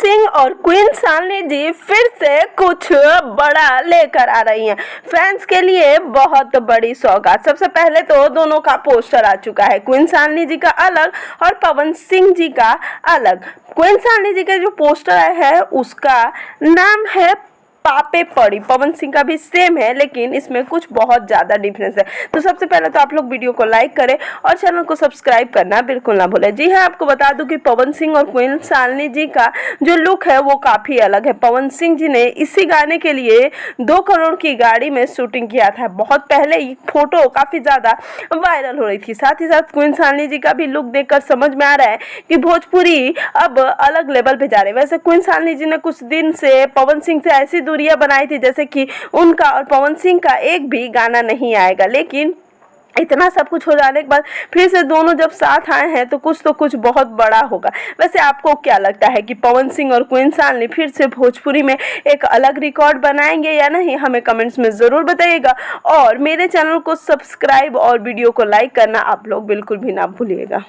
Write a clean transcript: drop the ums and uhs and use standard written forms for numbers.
सिंह और क्वीन शालिनी जी फिर से कुछ बड़ा लेकर आ रही हैं। फैंस के लिए बहुत बड़ी सौगात। सबसे पहले तो दोनों का पोस्टर आ चुका है, क्वीन शालिनी जी का अलग और पवन सिंह जी का अलग। क्वीन शालिनी जी का जो पोस्टर है उसका नाम है पापे पड़ी। पवन सिंह का भी सेम है, लेकिन इसमें कुछ बहुत ज़्यादा डिफरेंस है। तो सबसे पहले तो आप लोग वीडियो को लाइक करें और चैनल को सब्सक्राइब करना बिल्कुल ना भूलें। जी हाँ, आपको बता दूं कि पवन सिंह और क्वीन शालिनी जी का जो लुक है वो काफ़ी अलग है। पवन सिंह जी ने इसी गाने के लिए 2 करोड़ की गाड़ी में शूटिंग किया था। बहुत पहले ही फोटो काफ़ी ज़्यादा वायरल हो रही थी। साथ ही साथ क्वीन शालिनी जी का भी लुक देखकर समझ में आ रहा है कि भोजपुरी अब अलग लेवल पे जा रहे हैं। वैसे क्वीन शालिनी जी ने कुछ दिन से पवन सिंह से ऐसी दूरियां बनाई थी जैसे कि उनका और पवन सिंह का एक भी गाना नहीं आएगा, लेकिन इतना सब कुछ हो जाने के बाद फिर से दोनों जब साथ आए हैं तो कुछ बहुत बड़ा होगा। वैसे आपको क्या लगता है कि पवन सिंह और क्वीन शालिनी फिर से भोजपुरी में एक अलग रिकॉर्ड बनाएंगे या नहीं? हमें कमेंट्स में ज़रूर बताइएगा और मेरे चैनल को सब्सक्राइब और वीडियो को लाइक करना आप लोग बिल्कुल भी ना भूलिएगा।